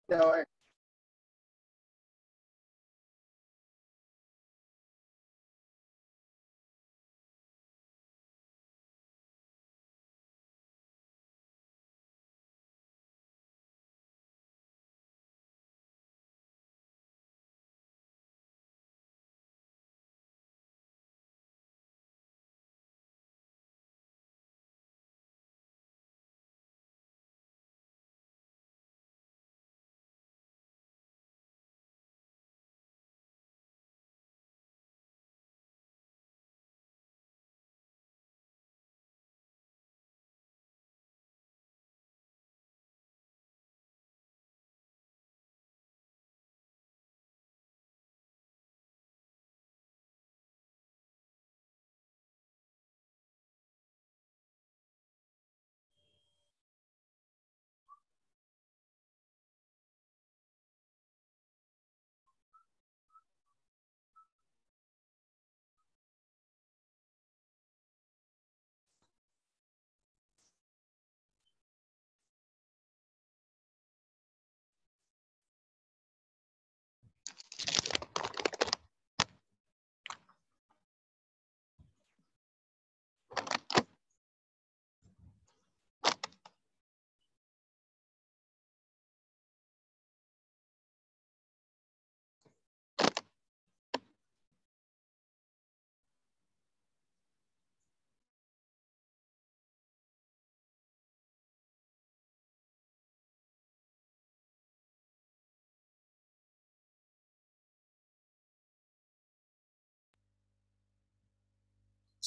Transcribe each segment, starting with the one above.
Ya,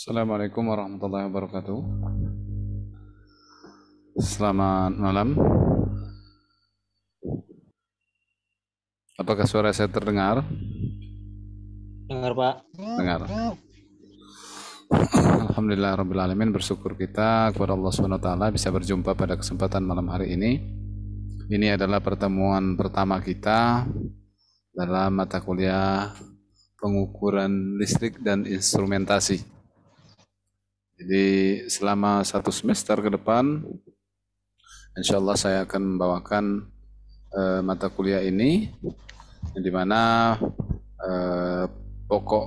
Assalamualaikum warahmatullahi wabarakatuh. Selamat malam. Apakah suara saya terdengar? Dengar Pak. Dengar. Alhamdulillah Rabbil Alamin, bersyukur kita kepada Allah SWT bisa berjumpa pada kesempatan malam hari ini. Ini adalah pertemuan pertama kita dalam mata kuliah pengukuran listrik dan instrumentasi. Jadi selama 1 semester ke depan, insya Allah saya akan membawakan mata kuliah ini, di mana pokok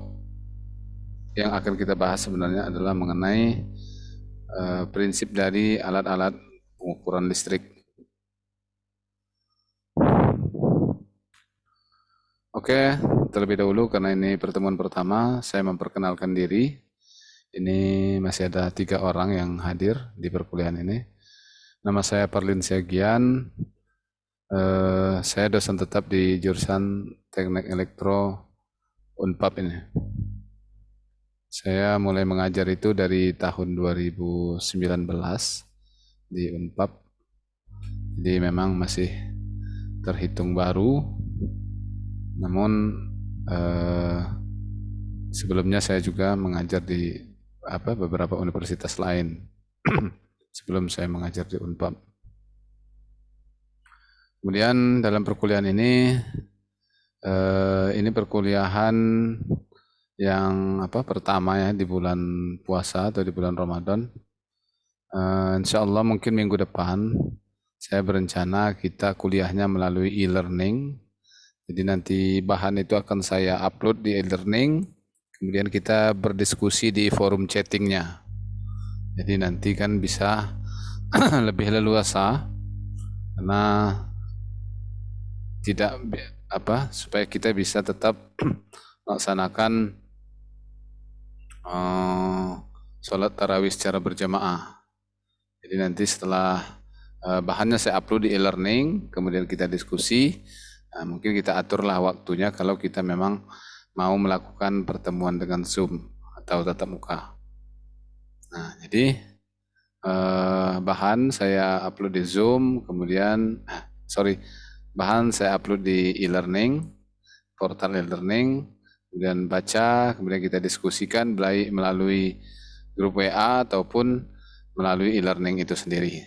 yang akan kita bahas sebenarnya adalah mengenai prinsip dari alat-alat pengukuran listrik. Oke, terlebih dahulu karena ini pertemuan pertama, saya memperkenalkan diri. Ini masih ada 3 orang yang hadir di perkuliahan ini. Nama saya Parlin Siagian. Saya dosen tetap di jurusan Teknik Elektro Unpad ini. Saya mulai mengajar itu dari tahun 2019 di Unpad. Jadi memang masih terhitung baru. Namun sebelumnya saya juga mengajar di beberapa universitas lain sebelum saya mengajar di Unpad. Kemudian dalam perkuliahan ini perkuliahan yang pertama ya di bulan puasa atau di bulan Ramadan. Insya Allah mungkin minggu depan saya berencana kita kuliahnya melalui e-learning. Jadi nanti bahan itu akan saya upload di e-learning, kemudian kita berdiskusi di forum chattingnya. Jadi nanti kan bisa lebih leluasa karena tidak supaya kita bisa tetap melaksanakan sholat tarawih secara berjamaah. Jadi nanti setelah bahannya saya upload di e-learning, kemudian kita diskusi, mungkin kita aturlah waktunya kalau kita memang mau melakukan pertemuan dengan Zoom atau tatap muka. Nah, jadi bahan saya upload di Zoom, kemudian bahan saya upload di e-learning, portal e-learning, kemudian baca, kemudian kita diskusikan melalui grup WA ataupun melalui e-learning itu sendiri.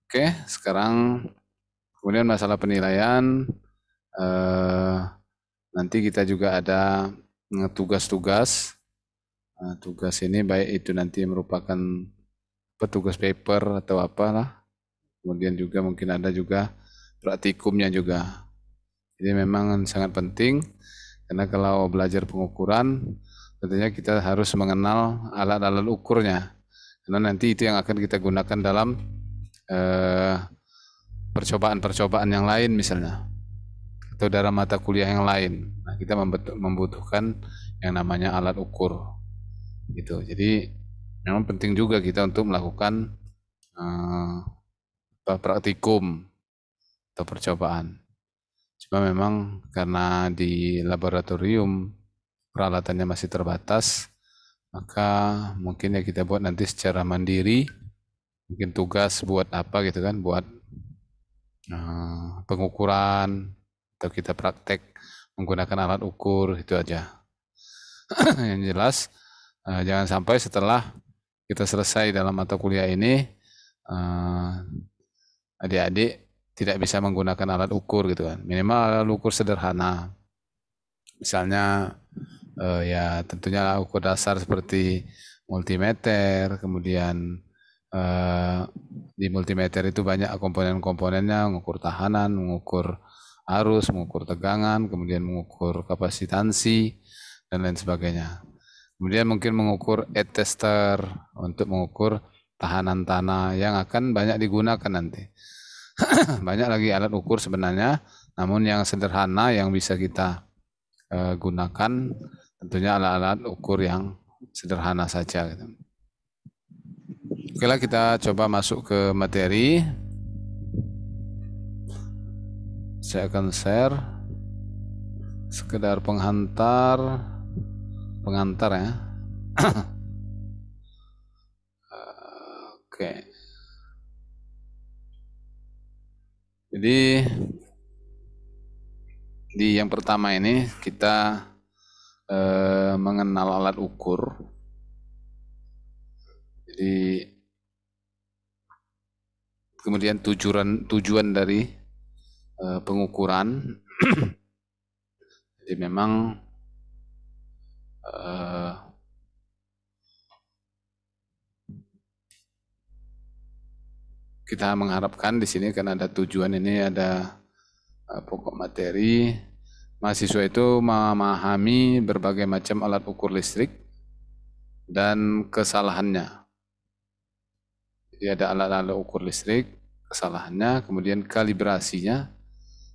Oke, sekarang kemudian masalah penilaian, nanti kita juga ada tugas-tugas. Tugas ini baik itu nanti merupakan petugas paper atau apalah. Kemudian juga mungkin ada juga praktikumnya juga. Jadi memang sangat penting karena kalau belajar pengukuran tentunya kita harus mengenal alat-alat ukurnya. Karena nanti itu yang akan kita gunakan dalam percobaan-percobaan yang lain misalnya atau dalam mata kuliah yang lain. Nah, kita membutuhkan yang namanya alat ukur gitu. Jadi memang penting juga kita untuk melakukan praktikum atau percobaan. Cuma memang karena di laboratorium peralatannya masih terbatas, maka mungkin ya kita buat nanti secara mandiri, mungkin tugas buat apa gitu kan, buat pengukuran atau kita praktek menggunakan alat ukur itu aja. Yang jelas jangan sampai setelah kita selesai dalam mata kuliah ini adik-adik tidak bisa menggunakan alat ukur gitu kan. Minimal alat ukur sederhana. Misalnya ya tentunya alat ukur dasar seperti multimeter, kemudian di multimeter itu banyak komponen-komponennya, mengukur tahanan, mengukur arus, mengukur tegangan, kemudian mengukur kapasitansi, dan lain sebagainya. Kemudian mungkin mengukur edge tester untuk mengukur tahanan tanah yang akan banyak digunakan nanti. Banyak lagi alat ukur sebenarnya, namun yang sederhana yang bisa kita gunakan tentunya alat-alat ukur yang sederhana saja. Gitu. Oke lah, kita coba masuk ke materi. Saya akan share sekedar pengantar ya. Oke. Jadi di yang pertama ini kita mengenal alat ukur. Jadi kemudian tujuan dari pengukuran. Jadi memang kita mengharapkan di sini karena ada tujuan ini, ada pokok materi, mahasiswa itu memahami berbagai macam alat ukur listrik dan kesalahannya. Jadi ada alat-alat ukur listrik, kesalahannya, kemudian kalibrasinya,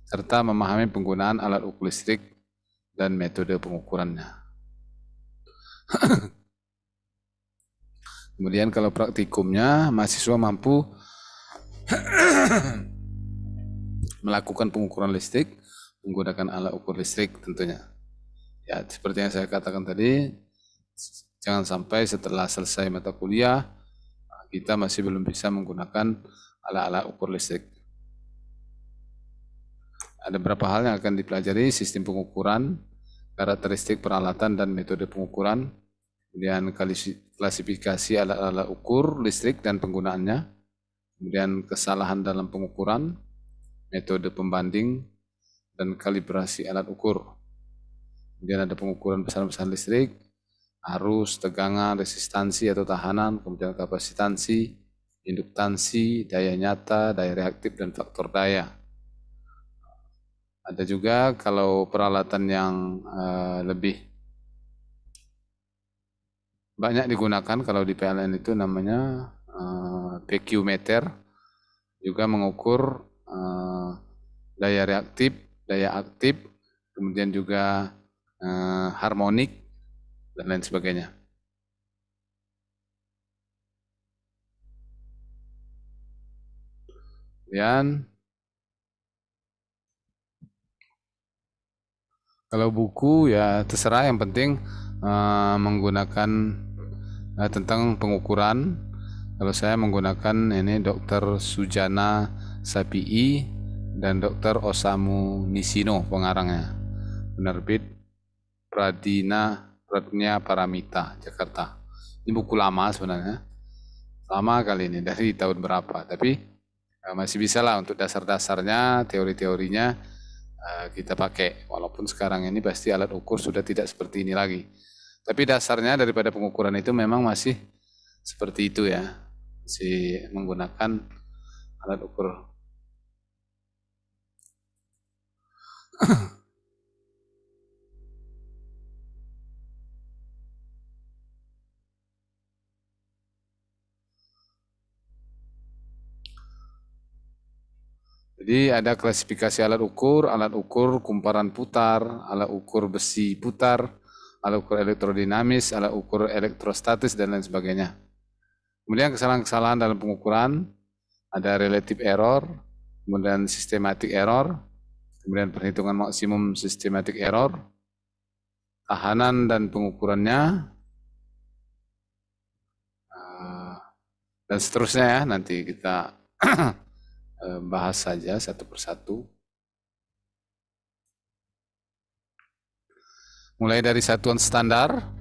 serta memahami penggunaan alat ukur listrik dan metode pengukurannya. Kemudian kalau praktikumnya, mahasiswa mampu melakukan pengukuran listrik menggunakan alat ukur listrik tentunya. Ya, seperti yang saya katakan tadi, jangan sampai setelah selesai mata kuliah kita masih belum bisa menggunakan alat-alat ukur listrik. Ada beberapa hal yang akan dipelajari: sistem pengukuran, karakteristik peralatan dan metode pengukuran, kemudian klasifikasi alat-alat ukur listrik dan penggunaannya, kemudian kesalahan dalam pengukuran, metode pembanding, dan kalibrasi alat ukur. Kemudian ada pengukuran besaran-besaran listrik, arus, tegangan, resistansi atau tahanan, kemudian kapasitansi, induktansi, daya nyata, daya reaktif, dan faktor daya. Ada juga kalau peralatan yang lebih banyak digunakan kalau di PLN itu namanya PQ meter, juga mengukur daya reaktif, daya aktif, kemudian juga harmonik, dan lain sebagainya. Kemudian kalau buku ya terserah, yang penting menggunakan tentang pengukuran. Kalau saya menggunakan ini Dr. Sujana Sapii dan Dr. Osamu Nishino pengarangnya. Penerbit Pradnya Paramita, Jakarta. Ini buku lama sebenarnya. Lama kali ini, dari tahun berapa. Tapi masih bisa lah untuk dasar-dasarnya, teori-teorinya kita pakai. Walaupun sekarang ini pasti alat ukur sudah tidak seperti ini lagi. Tapi dasarnya daripada pengukuran itu memang masih seperti itu ya. Masih menggunakan alat ukur. Jadi ada klasifikasi alat ukur kumparan putar, alat ukur besi putar, alat ukur elektrodinamis, alat ukur elektrostatis, dan lain sebagainya. Kemudian kesalahan-kesalahan dalam pengukuran, ada relative error, kemudian systematic error, kemudian perhitungan maksimum systematic error, tahanan dan pengukurannya, dan seterusnya ya, nanti kita bahas saja satu persatu. Mulai dari satuan standar,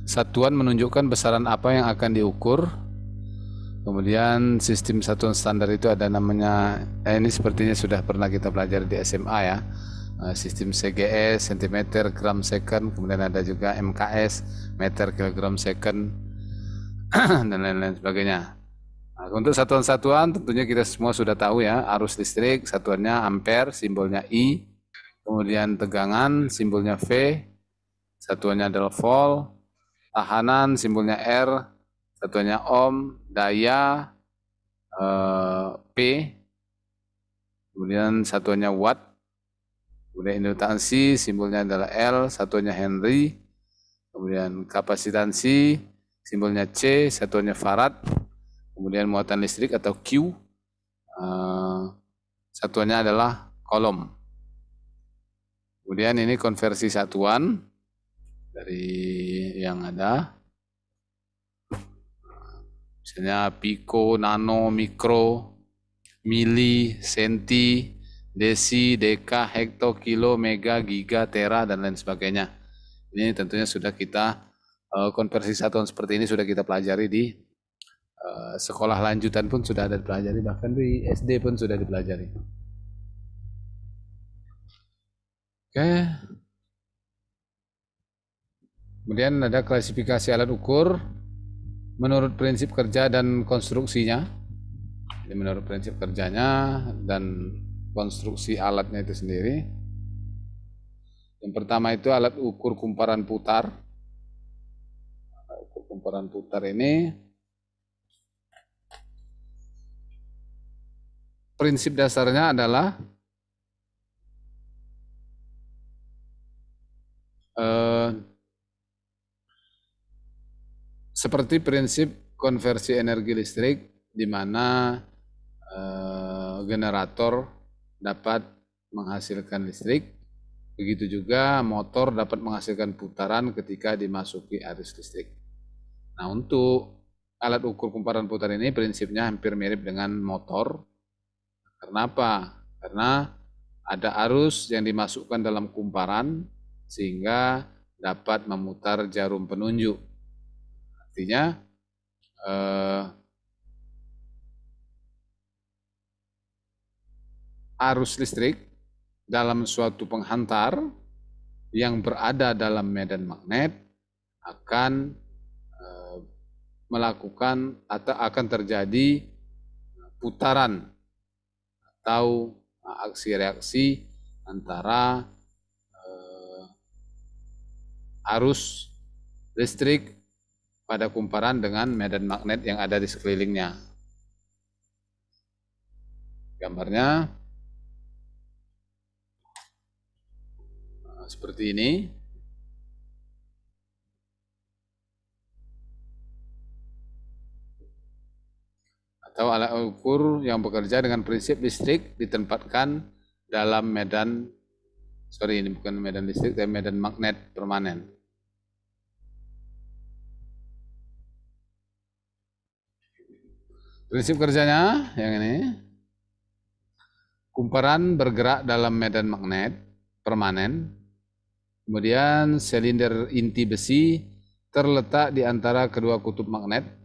satuan menunjukkan besaran apa yang akan diukur. Kemudian sistem satuan standar itu ada namanya, ini sepertinya sudah pernah kita pelajari di SMA ya. Sistem CGS, cm, gram second, kemudian ada juga MKS, meter kilogram second, dan lain-lain sebagainya. Nah, untuk satuan-satuan tentunya kita semua sudah tahu ya, arus listrik satuannya ampere, simbolnya I, kemudian tegangan simbolnya V, satuannya adalah volt, tahanan simbolnya R, satuannya ohm, daya P, kemudian satuannya watt, kemudian indutansi simbolnya adalah L, satuannya Henry, kemudian kapasitansi simbolnya C, satuannya farad, kemudian muatan listrik atau Q, satuannya adalah kolom. Kemudian ini konversi satuan dari yang ada, misalnya piko, nano, mikro, mili, senti, desi, deka, hekto, kilo, mega, giga, tera, dan lain sebagainya. Ini tentunya sudah kita, konversi satuan seperti ini sudah kita pelajari di sekolah lanjutan pun sudah ada dipelajari, bahkan di SD pun sudah dipelajari. Oke. Kemudian ada klasifikasi alat ukur menurut prinsip kerja dan konstruksinya. Jadi menurut prinsip kerjanya dan konstruksi alatnya itu sendiri. Yang pertama itu alat ukur kumparan putar. Alat ukur kumparan putar ini prinsip dasarnya adalah seperti prinsip konversi energi listrik, di mana generator dapat menghasilkan listrik, begitu juga motor dapat menghasilkan putaran ketika dimasuki arus listrik. Nah, untuk alat ukur kumparan putar ini prinsipnya hampir mirip dengan motor. Kenapa? Karena ada arus yang dimasukkan dalam kumparan sehingga dapat memutar jarum penunjuk. Artinya arus listrik dalam suatu penghantar yang berada dalam medan magnet akan melakukan atau akan terjadi putaran atau aksi reaksi antara arus listrik pada kumparan dengan medan magnet yang ada di sekelilingnya. Gambarnya seperti ini. Atau alat ukur yang bekerja dengan prinsip listrik ditempatkan dalam medan, ini bukan medan listrik, tapi medan magnet permanen. Prinsip kerjanya yang ini. Kumparan bergerak dalam medan magnet permanen. Kemudian silinder inti besi terletak di antara kedua kutub magnet.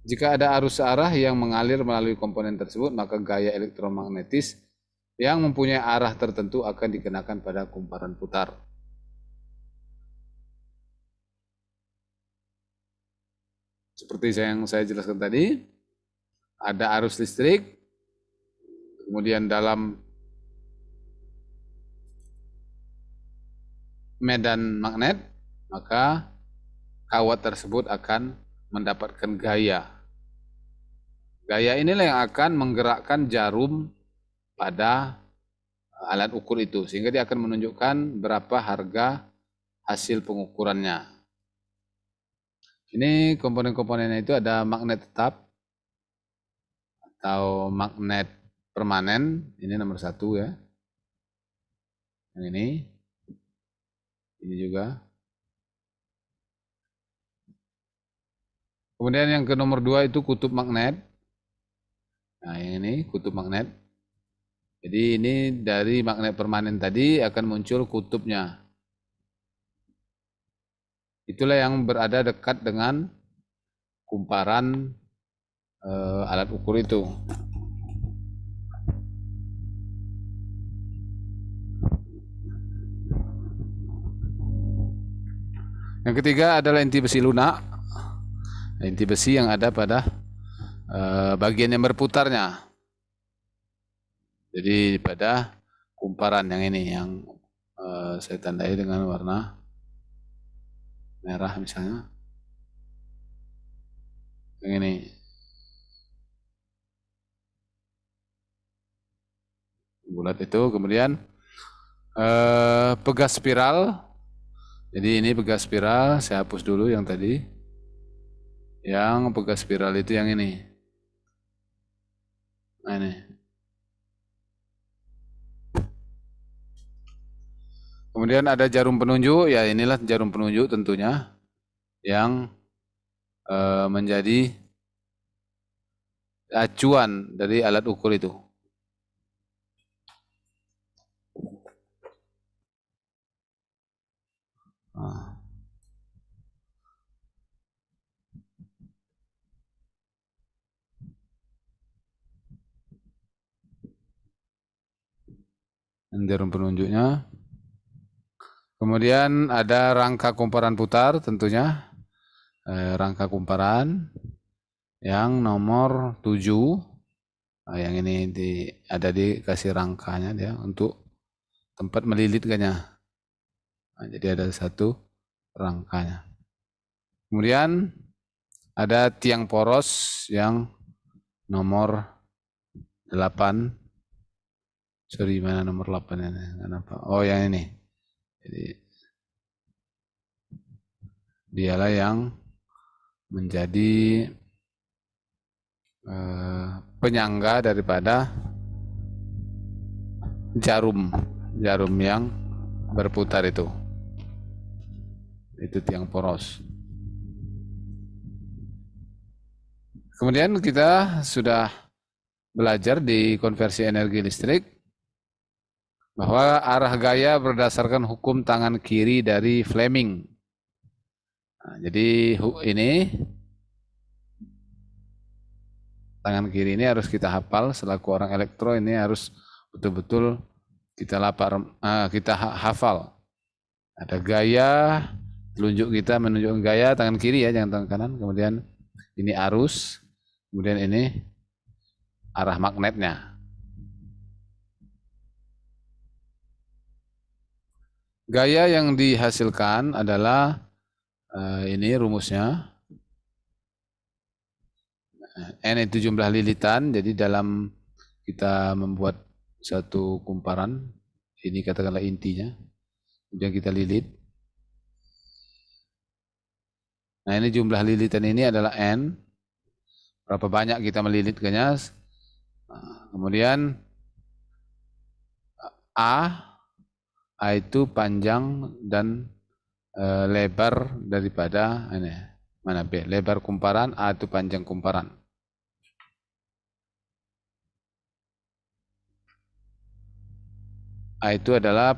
Jika ada arus searah yang mengalir melalui komponen tersebut, maka gaya elektromagnetis yang mempunyai arah tertentu akan dikenakan pada kumparan putar. Seperti yang saya jelaskan tadi, ada arus listrik, kemudian dalam medan magnet, maka kawat tersebut akan mendapatkan gaya. Gaya inilah yang akan menggerakkan jarum pada alat ukur itu, sehingga dia akan menunjukkan berapa harga hasil pengukurannya. Ini komponen-komponennya itu ada magnet tetap atau magnet permanen, ini nomor 1 ya. Yang ini juga. Kemudian yang ke nomor 2 itu kutub magnet. Nah, yang ini kutub magnet. Jadi ini dari magnet permanen tadi akan muncul kutubnya. Itulah yang berada dekat dengan kumparan alat ukur itu. Yang ketiga adalah inti besi lunak. Inti besi yang ada pada bagian yang berputarnya. Jadi pada kumparan yang ini yang saya tandai dengan warna merah misalnya. Yang ini. Bulat itu, kemudian pegas spiral. Jadi ini pegas spiral, saya hapus dulu yang tadi. Yang pegas spiral itu yang ini. Nah ini. Kemudian ada jarum penunjuk, ya inilah jarum penunjuk tentunya yang menjadi acuan dari alat ukur itu. Nah. Jarum penunjuknya. Kemudian ada rangka kumparan putar tentunya. Rangka kumparan yang nomor 7. Nah, yang ini ada dikasih rangkanya dia untuk tempat melilitkannya. Nah, jadi ada satu rangkanya. Kemudian ada tiang poros yang nomor 8. Sorry, mana nomor 8 ini? Oh, yang ini. Jadi dialah yang menjadi penyangga daripada jarum yang berputar itu tiang poros. Kemudian kita sudah belajar di konversi energi listrik bahwa arah gaya berdasarkan hukum tangan kiri dari Fleming. Nah, jadi ini tangan kiri ini harus kita hafal selaku orang elektro, ini harus betul-betul kita hafal. Ada gaya, telunjuk kita menunjukkan gaya tangan kiri ya, jangan tangan kanan. Kemudian ini arus, kemudian ini arah magnetnya. Gaya yang dihasilkan adalah ini rumusnya. N itu jumlah lilitan, jadi dalam kita membuat satu kumparan, ini katakanlah intinya, kemudian kita lilit. Nah, ini jumlah lilitan ini adalah N. Berapa banyak kita melilitkannya. Nah, kemudian A itu panjang dan lebar daripada ini. Mana B? Lebar kumparan, A itu panjang kumparan. A itu adalah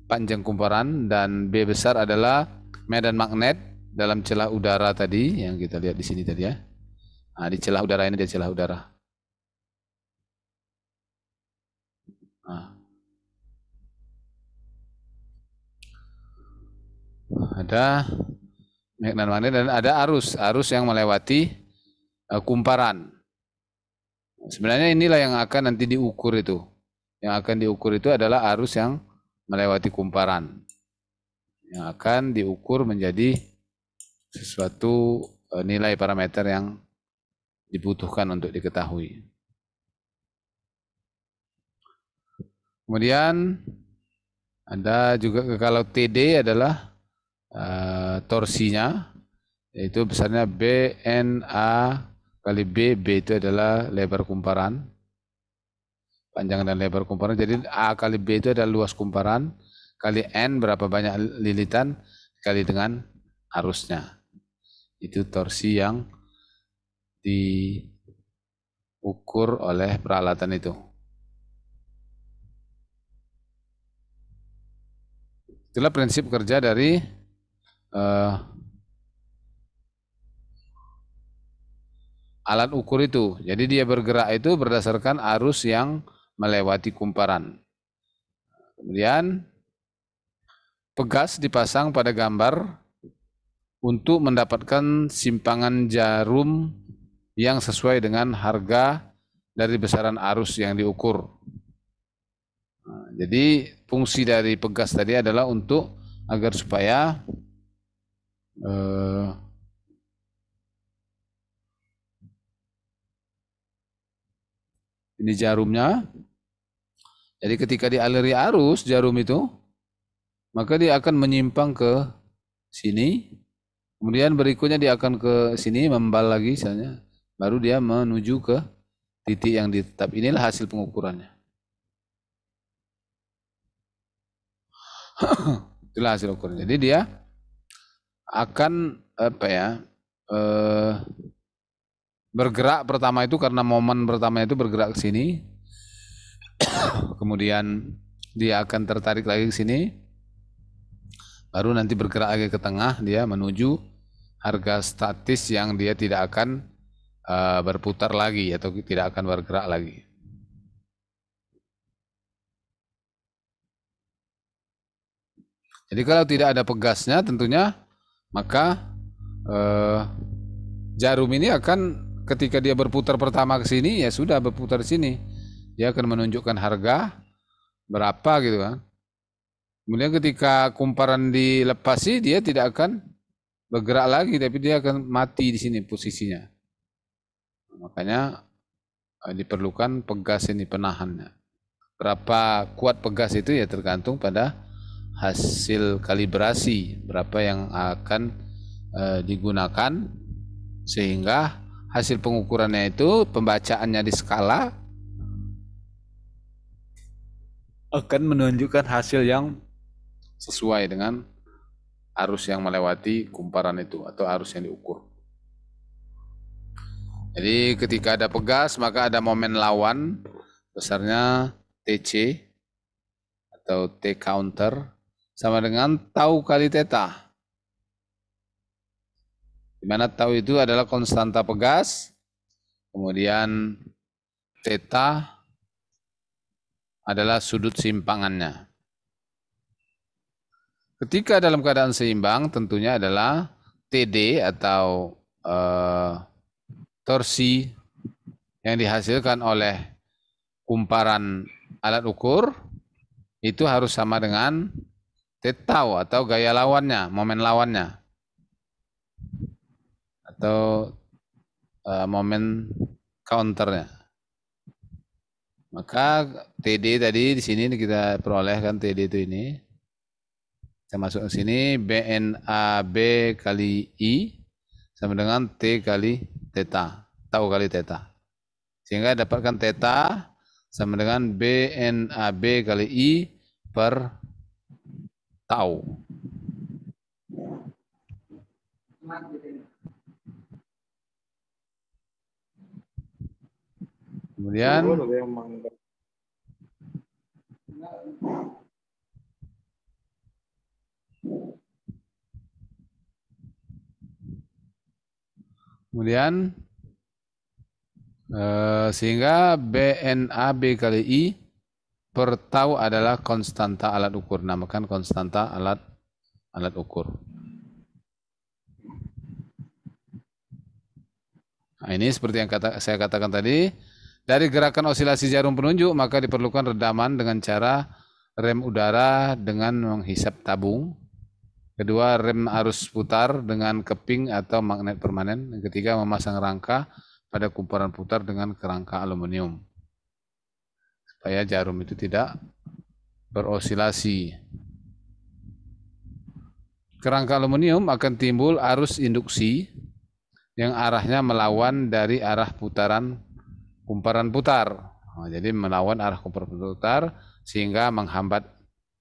panjang kumparan dan B besar adalah medan magnet dalam celah udara tadi yang kita lihat di sini tadi ya. Nah, di celah udara ini, di celah udara. Nah. Ada medan magnet dan ada arus yang melewati kumparan. Sebenarnya inilah yang akan nanti diukur itu. Yang akan diukur itu adalah arus yang melewati kumparan. yang akan diukur menjadi sesuatu nilai parameter yang dibutuhkan untuk diketahui. Kemudian ada juga kalau TD adalah torsinya, yaitu besarnya BNA kali B. B itu adalah lebar kumparan, panjang dan lebar kumparan. Jadi A kali B itu adalah luas kumparan, kali N berapa banyak lilitan, kali dengan arusnya. Itu torsi yang diukur oleh peralatan itu. Itulah prinsip kerja dari alat ukur itu. Jadi dia bergerak itu berdasarkan arus yang melewati kumparan. Kemudian pegas dipasang pada gambar untuk mendapatkan simpangan jarum yang sesuai dengan harga dari besaran arus yang diukur. Nah, jadi fungsi dari pegas tadi adalah untuk agar supaya ini jarumnya. Jadi ketika dialiri arus jarum itu, maka dia akan menyimpang ke sini. Kemudian berikutnya dia akan ke sini, membal lagi misalnya. Baru dia menuju ke titik yang ditetap. Inilah hasil pengukurannya. Itulah hasil ukuran. Jadi dia akan bergerak pertama itu karena momen pertama itu bergerak ke sini. Kemudian dia akan tertarik lagi ke sini. Baru nanti bergerak lagi ke tengah, dia menuju harga statis yang dia tidak akan berputar lagi atau tidak akan bergerak lagi. Jadi kalau tidak ada pegasnya tentunya maka jarum ini akan ketika dia berputar pertama ke sini ya sudah berputar di sini. Dia akan menunjukkan harga berapa gitu kan. Kemudian ketika kumparan dilepasi dia tidak akan bergerak lagi tapi dia akan mati di sini posisinya. Makanya diperlukan pegas ini penahannya. Berapa kuat pegas itu ya tergantung pada hasil kalibrasi berapa yang akan digunakan sehingga hasil pengukurannya itu pembacaannya di skala akan menunjukkan hasil yang sesuai dengan arus yang melewati kumparan itu atau arus yang diukur. Jadi ketika ada pegas maka ada momen lawan besarnya TC atau T counter sama dengan tau kali theta. Di mana tau itu adalah konstanta pegas, kemudian theta adalah sudut simpangannya. Ketika dalam keadaan seimbang tentunya adalah TD atau torsi yang dihasilkan oleh kumparan alat ukur itu harus sama dengan tau atau gaya lawannya, momen lawannya atau momen counternya. Maka TD tadi di sini kita perolehkan TD itu ini. Kita masuk ke sini BNAB kali I sama dengan T kali theta, tau kali theta. Sehingga dapatkan theta sama dengan BNAB kali I per tau. Kemudian sehingga BNAB kali I per tau adalah konstanta alat ukur, namakan konstanta alat ukur. Nah, ini seperti yang saya katakan tadi, dari gerakan osilasi jarum penunjuk maka diperlukan redaman dengan cara rem udara dengan menghisap tabung. Kedua, rem arus putar dengan keping atau magnet permanen. Yang ketiga, memasang rangka pada kumparan putar dengan kerangka aluminium supaya jarum itu tidak berosilasi. Kerangka aluminium akan timbul arus induksi yang arahnya melawan dari arah putaran kumparan putar. Jadi melawan arah kumparan putar sehingga menghambat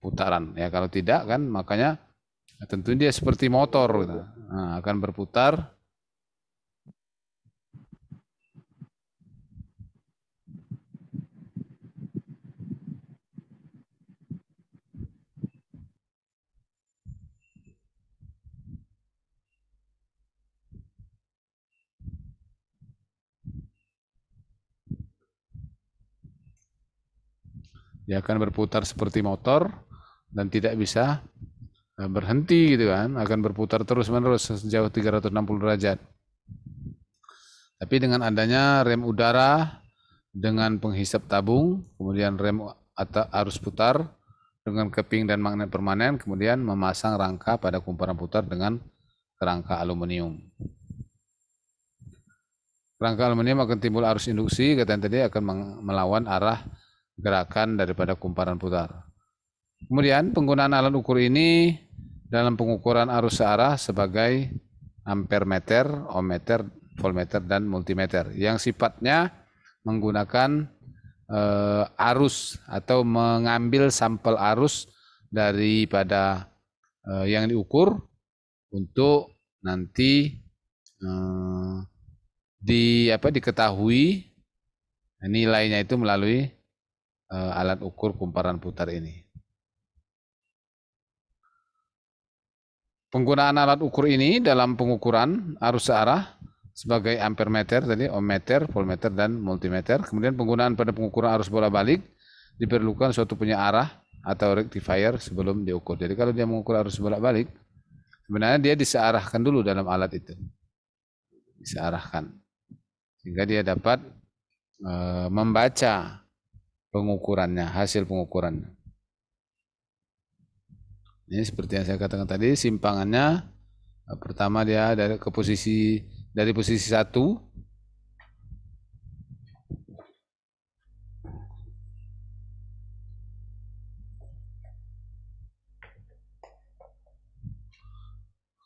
putaran. Ya kalau tidak kan makanya tentu dia seperti motor gitu. Nah, akan berputar. Dia akan berputar seperti motor dan tidak bisa berhenti gitu kan, akan berputar terus-menerus sejauh 360 derajat. Tapi dengan adanya rem udara dengan penghisap tabung, kemudian rem atau arus putar dengan keping dan magnet permanen, kemudian memasang rangka pada kumparan putar dengan kerangka aluminium. Kerangka aluminium akan timbul arus induksi, katanya tadi akan melawan arah gerakan daripada kumparan putar. Kemudian penggunaan alat ukur ini dalam pengukuran arus searah sebagai ampermeter, ohmmeter, voltmeter, dan multimeter yang sifatnya menggunakan arus atau mengambil sampel arus daripada yang diukur untuk nanti diketahui nilainya itu melalui alat ukur kumparan putar ini. Penggunaan alat ukur ini dalam pengukuran arus searah sebagai ampermeter tadi, ohmmeter, voltmeter, dan multimeter. Kemudian penggunaan pada pengukuran arus bolak-balik diperlukan suatu penyearah atau rectifier sebelum diukur. Jadi kalau dia mengukur arus bolak-balik, sebenarnya dia disearahkan dulu dalam alat itu. Disearahkan. Sehingga dia dapat membaca pengukurannya, hasil pengukurannya. Ini seperti yang saya katakan tadi, simpangannya pertama dia dari posisi 1.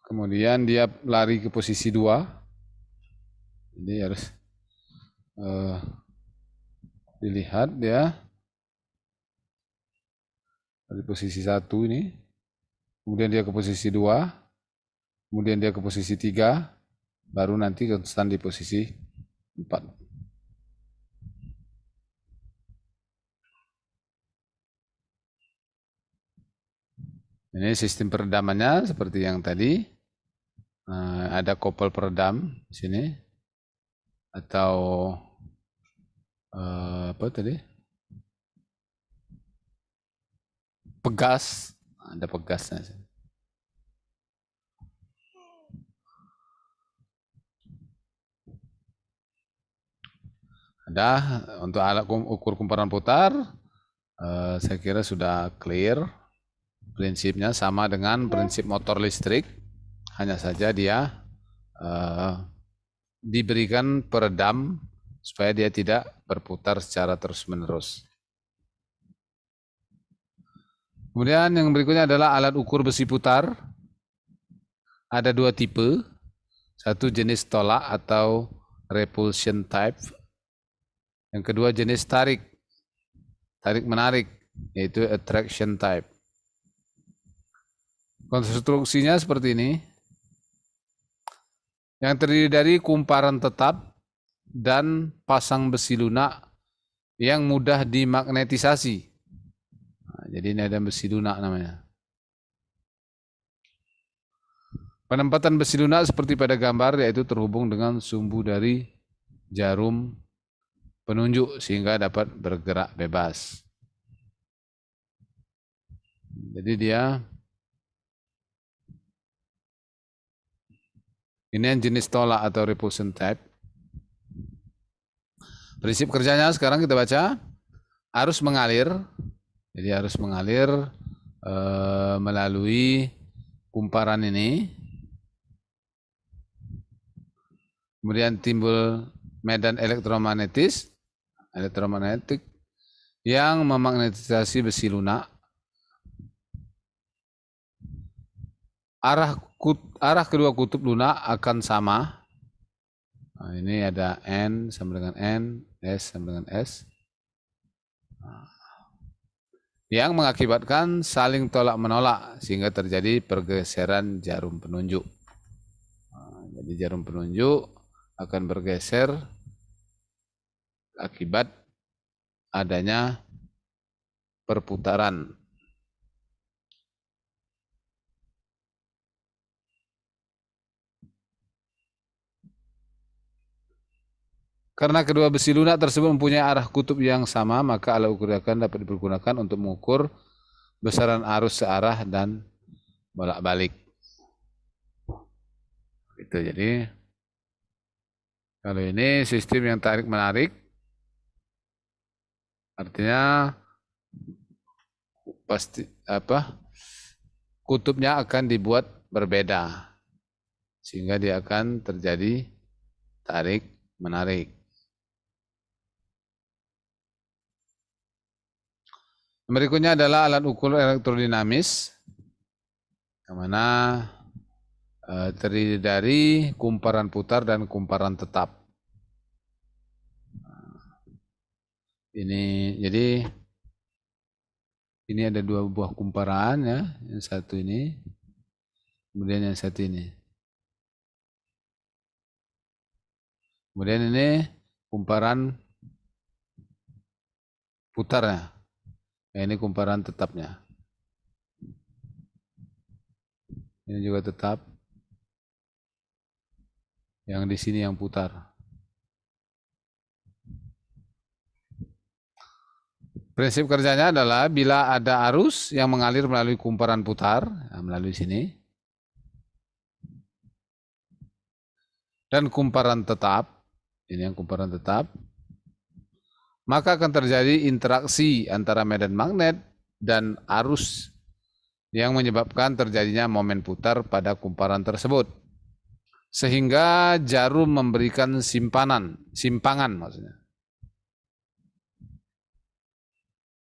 Kemudian dia lari ke posisi 2. Jadi harus dilihat dia dari posisi 1 ini. Kemudian dia ke posisi 2, kemudian dia ke posisi 3, baru nanti konstan di posisi 4. Ini sistem peredamannya seperti yang tadi. Ada kopel peredam di sini. Atau apa tadi? Pegas. Ada pegasnya. Ada untuk alat ukur kumparan putar, saya kira sudah clear. Prinsipnya sama dengan prinsip motor listrik, hanya saja dia diberikan peredam supaya dia tidak berputar secara terus-menerus. Kemudian yang berikutnya adalah alat ukur besi putar. Ada 2 tipe. Satu jenis tolak atau repulsion type. Yang kedua jenis tarik-menarik, yaitu attraction type. Konstruksinya seperti ini. Yang terdiri dari kumparan tetap dan pasang besi lunak yang mudah dimagnetisasi. Jadi ini ada besi lunak namanya. Penempatan besi lunak seperti pada gambar, yaitu terhubung dengan sumbu dari jarum penunjuk sehingga dapat bergerak bebas. Jadi dia ini yang jenis tolak atau repulsion type. Prinsip kerjanya sekarang kita baca. Arus mengalir. Jadi arus mengalir melalui kumparan ini. Kemudian timbul medan elektromagnetik yang memagnetisasi besi lunak. Arah kedua kutub lunak akan sama. Nah, ini ada N sama dengan N, S sama dengan S. Yang mengakibatkan saling tolak-menolak sehingga terjadi pergeseran jarum penunjuk. Nah, jadi jarum penunjuk akan bergeser akibat adanya perputaran. Karena kedua besi lunak tersebut mempunyai arah kutub yang sama, maka alat ukur akan dapat dipergunakan untuk mengukur besaran arus searah dan bolak-balik. Itu jadi kalau ini sistem yang tarik-menarik, artinya pasti kutubnya akan dibuat berbeda sehingga dia akan terjadi tarik-menarik. Berikutnya adalah alat ukur elektrodinamis, yang mana terdiri dari kumparan putar dan kumparan tetap. Jadi ini ada dua buah kumparan ya, yang satu ini, kemudian yang satu ini. Kemudian ini kumparan putarnya. Ini kumparan tetapnya. Ini juga tetap. Yang di sini yang putar. Prinsip kerjanya adalah bila ada arus yang mengalir melalui kumparan putar, melalui sini, dan kumparan tetap, ini yang kumparan tetap, maka akan terjadi interaksi antara medan magnet dan arus yang menyebabkan terjadinya momen putar pada kumparan tersebut. Sehingga jarum memberikan simpangan maksudnya.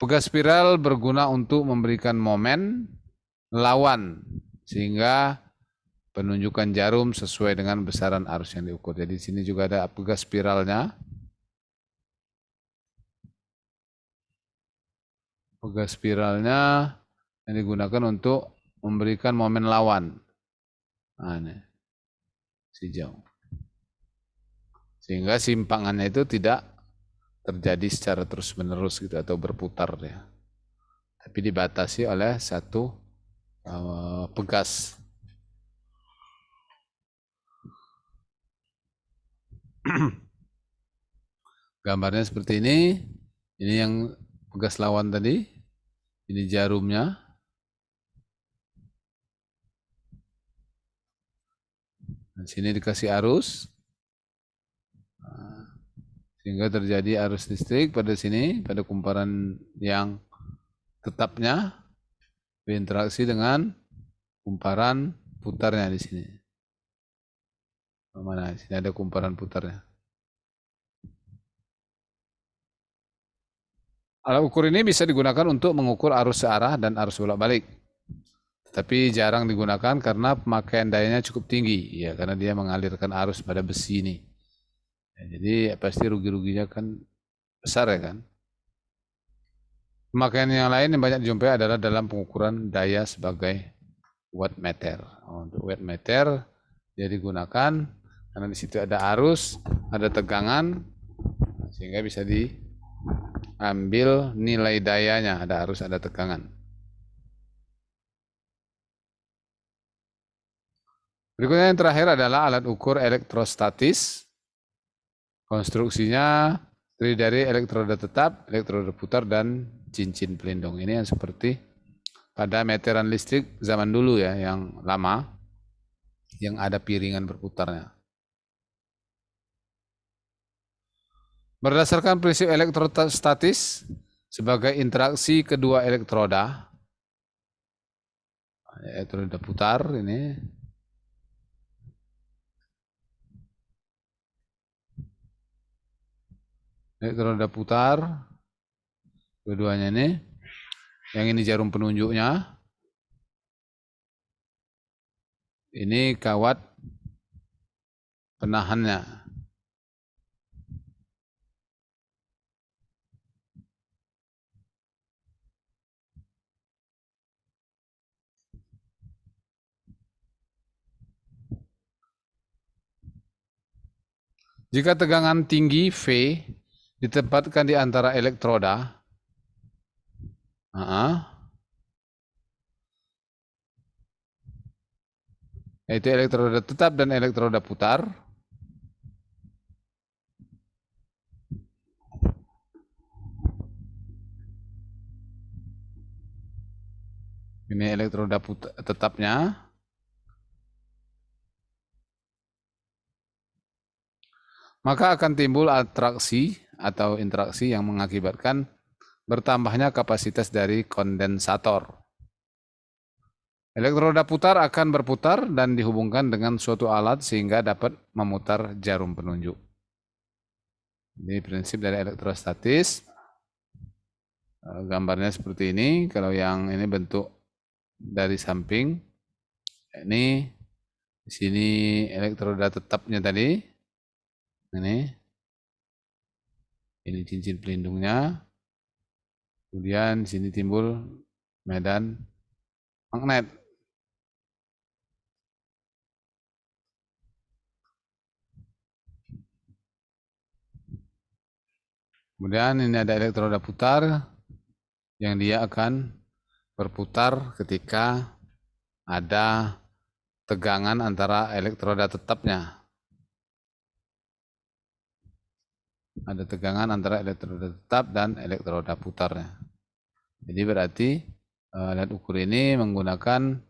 Pegas spiral berguna untuk memberikan momen lawan sehingga penunjukan jarum sesuai dengan besaran arus yang diukur. Jadi di sini juga ada pegas spiralnya. Pegas spiralnya yang digunakan untuk memberikan momen lawan. Nah, ini si jauh. Sehingga simpangannya itu tidak terjadi secara terus-menerus gitu atau berputar ya. Tapi dibatasi oleh satu pegas. Gambarnya seperti ini. Ini yang pegas lawan tadi. Ini jarumnya. Di sini dikasih arus. Sehingga terjadi arus listrik pada sini, pada kumparan yang tetapnya berinteraksi dengan kumparan putarnya di sini. Mana? Di sini ada kumparan putarnya. Alat ukur ini bisa digunakan untuk mengukur arus searah dan arus bolak-balik. Tapi jarang digunakan karena pemakaian dayanya cukup tinggi, ya karena dia mengalirkan arus pada besi ini. Ya, jadi pasti rugi-ruginya kan besar ya kan. Pemakaian yang lain yang banyak dijumpai adalah dalam pengukuran daya sebagai wattmeter. Untuk wattmeter dia digunakan karena di situ ada arus, ada tegangan, sehingga bisa diambil nilai dayanya, ada arus, ada tegangan. Berikutnya yang terakhir adalah alat ukur elektrostatis. Konstruksinya terdiri dari elektroda tetap, elektroda putar, dan cincin pelindung. Ini yang seperti pada meteran listrik zaman dulu ya, yang lama, yang ada piringan berputarnya. Berdasarkan prinsip elektrostatis, sebagai interaksi kedua elektroda, Elektroda putar ini. Elektroda putar. Dua-duanya ini. Yang ini jarum penunjuknya. Ini kawat penahannya. Jika tegangan tinggi V ditempatkan di antara elektroda, yaitu elektroda tetap dan elektroda putar, ini elektroda tetapnya, maka akan timbul atraksi atau interaksi yang mengakibatkan bertambahnya kapasitas dari kondensator. Elektroda putar akan berputar dan dihubungkan dengan suatu alat sehingga dapat memutar jarum penunjuk. Ini prinsip dari elektrostatis. Gambarnya seperti ini. Kalau yang ini bentuk dari samping, ini di sini elektroda tetapnya tadi. Ini cincin pelindungnya. Kemudian di sini timbul medan magnet. Kemudian ini ada elektroda putar yang dia akan berputar ketika ada tegangan antara elektroda tetapnya. Ada tegangan antara elektroda tetap dan elektroda putarnya. Jadi berarti alat ukur ini menggunakan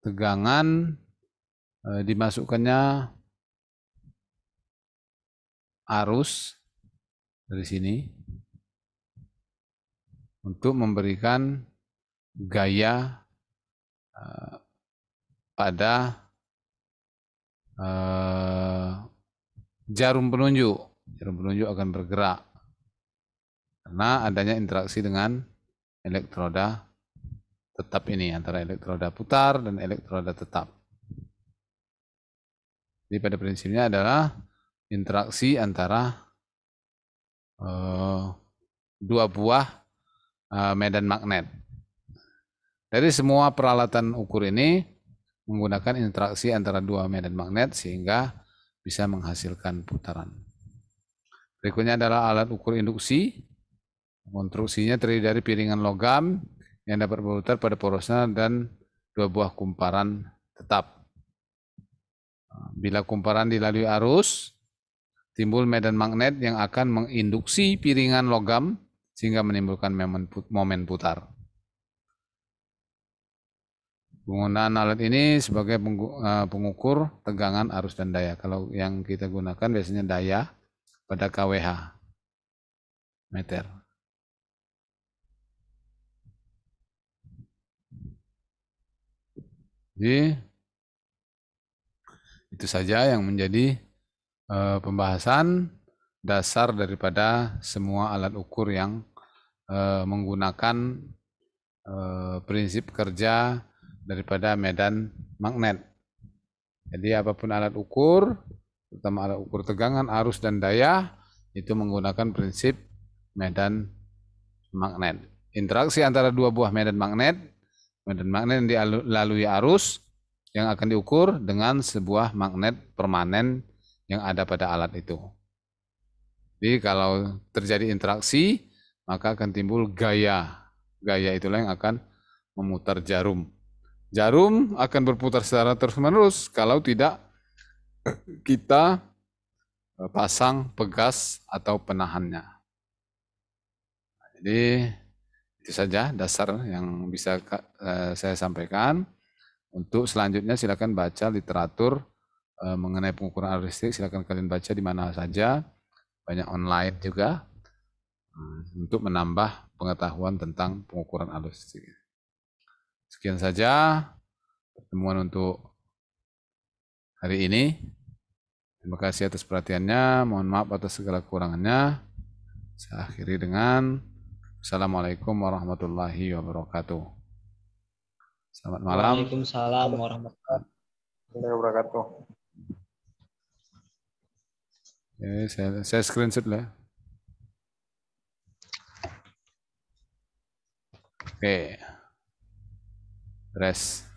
tegangan dimasukkannya arus dari sini untuk memberikan gaya pada jarum penunjuk. Jarum penunjuk akan bergerak karena adanya interaksi dengan elektroda tetap ini, antara elektroda putar dan elektroda tetap. Jadi pada prinsipnya adalah interaksi antara dua buah medan magnet. Dari semua peralatan ukur ini menggunakan interaksi antara dua medan magnet sehingga bisa menghasilkan putaran. Berikutnya adalah alat ukur induksi. Konstruksinya terdiri dari piringan logam yang dapat berputar pada porosnya dan dua buah kumparan tetap. Bila kumparan dilalui arus, timbul medan magnet yang akan menginduksi piringan logam sehingga menimbulkan momen putar. Penggunaan alat ini sebagai pengukur tegangan arus dan daya. Kalau yang kita gunakan biasanya daya pada kWh meter. Jadi itu saja yang menjadi pembahasan dasar daripada semua alat ukur yang menggunakan prinsip kerja daripada medan magnet. Jadi apapun alat ukur, terutama alat ukur tegangan, arus, dan daya, itu menggunakan prinsip medan magnet. Interaksi antara dua buah medan magnet yang dilalui arus yang akan diukur dengan sebuah magnet permanen yang ada pada alat itu. Jadi kalau terjadi interaksi, maka akan timbul gaya. Gaya itulah yang akan memutar jarum. Jarum akan berputar secara terus-menerus kalau tidak kita pasang pegas atau penahannya. Jadi itu saja dasar yang bisa saya sampaikan. Untuk selanjutnya silakan baca literatur mengenai pengukuran arus listrik. Silakan kalian baca di mana saja. Banyak online juga untuk menambah pengetahuan tentang pengukuran arus listrik. Sekian saja pertemuan untuk hari ini. Terima kasih atas perhatiannya. Mohon maaf atas segala kekurangannya. Saya akhiri dengan Assalamualaikum warahmatullahi wabarakatuh. Selamat malam. Waalaikumsalam warahmatullahi wabarakatuh. Oke, saya screenshot lah. Oke. Rest.